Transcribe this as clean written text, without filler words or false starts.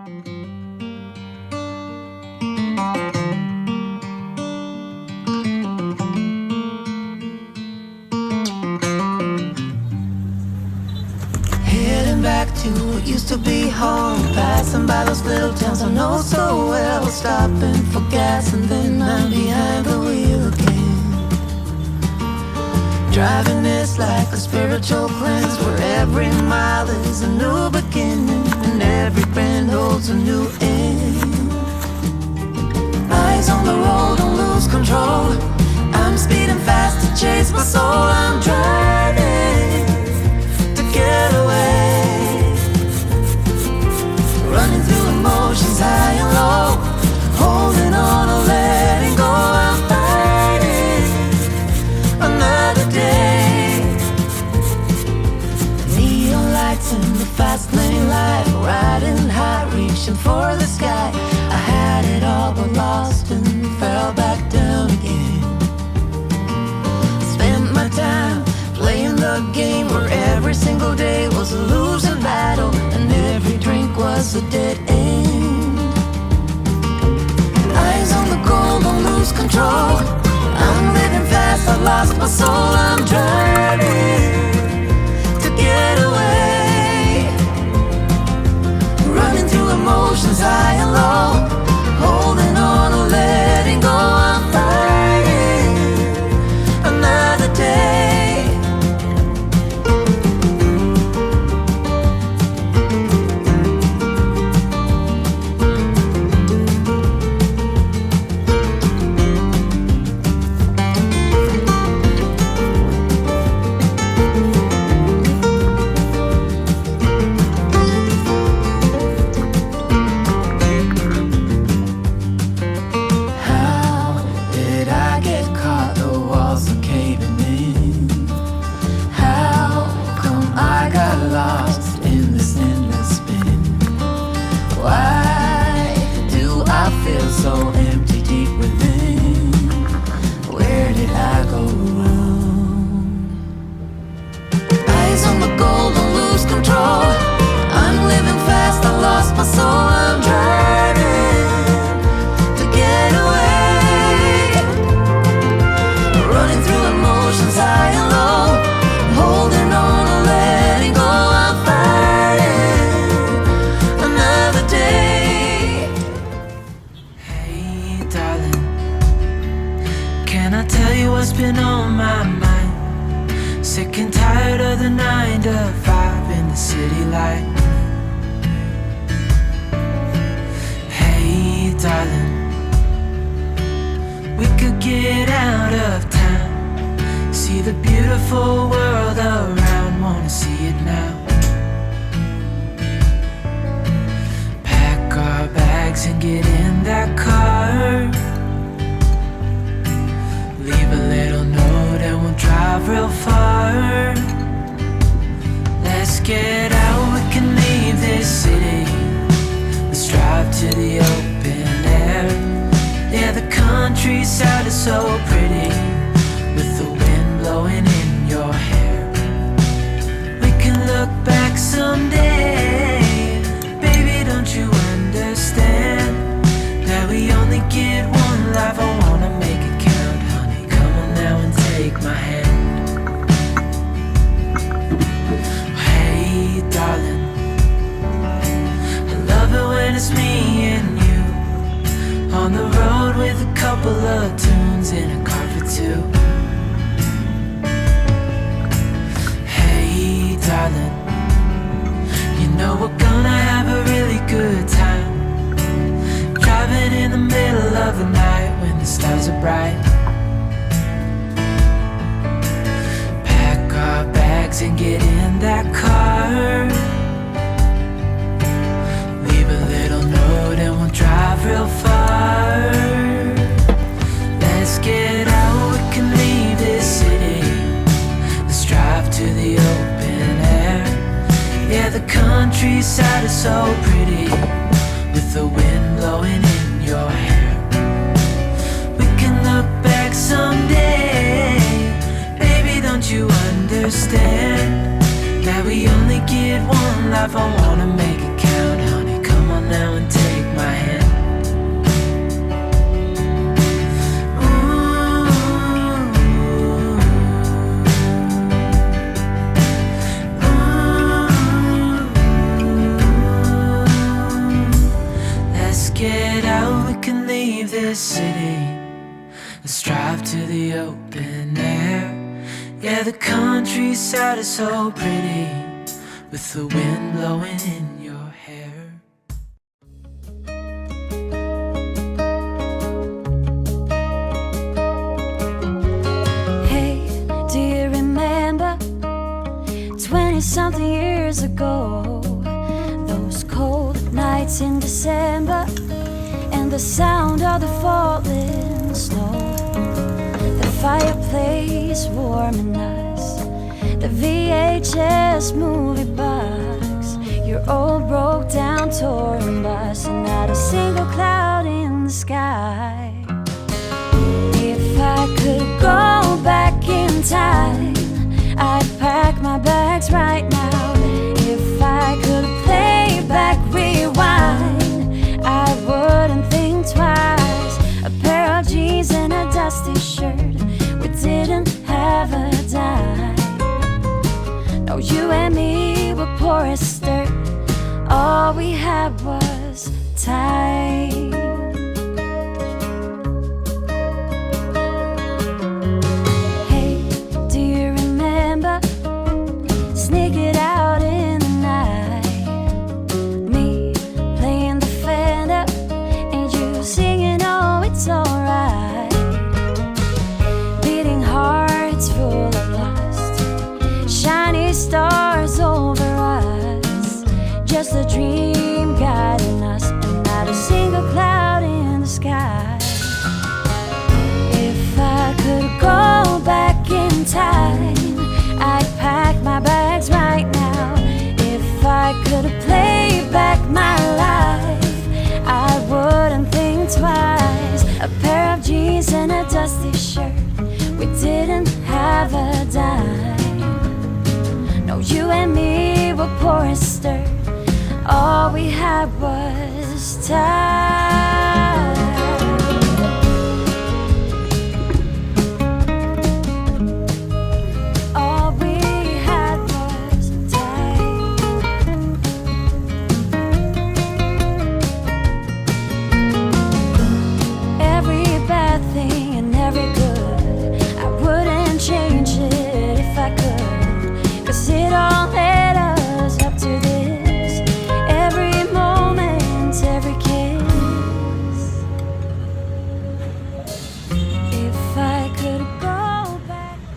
Heading back to what used to be home, passing by those little towns I know so well, stopping for gas and then I'm behind the wheel again. Driving is like a spiritual cleanse, where every mile is a new beginning and every bend holds a new end. Eyes on the road, don't lose control. I'm speeding fast to chase my soul. I'm driving to get away, running through emotions high and low, holding on or letting go. I'm fighting another day. Neon lights in the fast lane life, riding high, reaching for the sky. I had it all but lost and fell back down again. Spent my time playing the game where every single day was a losing battle and every drink was a dead end. Eyes on the goal, don't lose control. I'm living fast, I lost my soul. I'm driving to get away, running through emotions high and low, holding on or letting go. I'm fighting another day. So empty deep within, where did I go wrong? Eyes on the goal, don't lose control. I'm living fast, I lost my soul. I'm driving to get away, running through emotions high and low, holding on or letting go. I'm fighting another day. Can I tell you what's been on my mind? Sick and tired of the 9 to 5 in the city light. Hey darling, we could get out of town, see the beautiful world around, wanna see it now. Pack our bags and get in that car, leave a little note and we'll drive real far. Let's get out, we can leave this city. Let's drive to the open air. Yeah, the countryside is so pretty, with the wind blowing in your hair. We can look back someday, baby, don't you understand that we only get one life? I wanna make it count, honey, come on now and take my hand. Hey darling, I love it when it's me and you, on the road with a couple of tunes in a car for two. Hey darling, you know we're gonna have a really good time, driving in the middle of the night when the stars are bright. Pack our bags and get in that car, leave a little note and we'll drive real far. Let's get out, we can leave this city. Let's drive to the open air. Yeah, the countryside is so pretty, with the wind blowing in your hair. We can look back someday, baby, don't you understand that we only get one life? I wanna make it count, honey, come on now this city. Let's drive to the open air. Yeah, the countryside is so pretty, with the wind blowing in your hair. Hey, do you remember 20-something years ago, those cold nights in December, and the sound of the falling snow, the fireplace warming us, the VHS movie box, your old broke down touring bus, and not a single cloud in the sky. If I could go back in time, I'd pack my bags right now. If I could play back, rewind, I wouldn't think twice. A pair of jeans and a dusty shirt, we didn't have a dime. No, you and me were poor as dirt, all we had was time. Hey, do you remember sneaking it out in the night, me playing the Fender and you singing, oh, it's alright, beating hearts full of lust, shiny stars over us, just a dream guiding us, and not a single cloud in the sky. If I could go back in time, I'd pack my bags right now. If I could play back my life, I wouldn't think twice. A pair of jeans and a dusty shirt, we didn't have a dime. No, you and me were poor as dirt, all we had was time.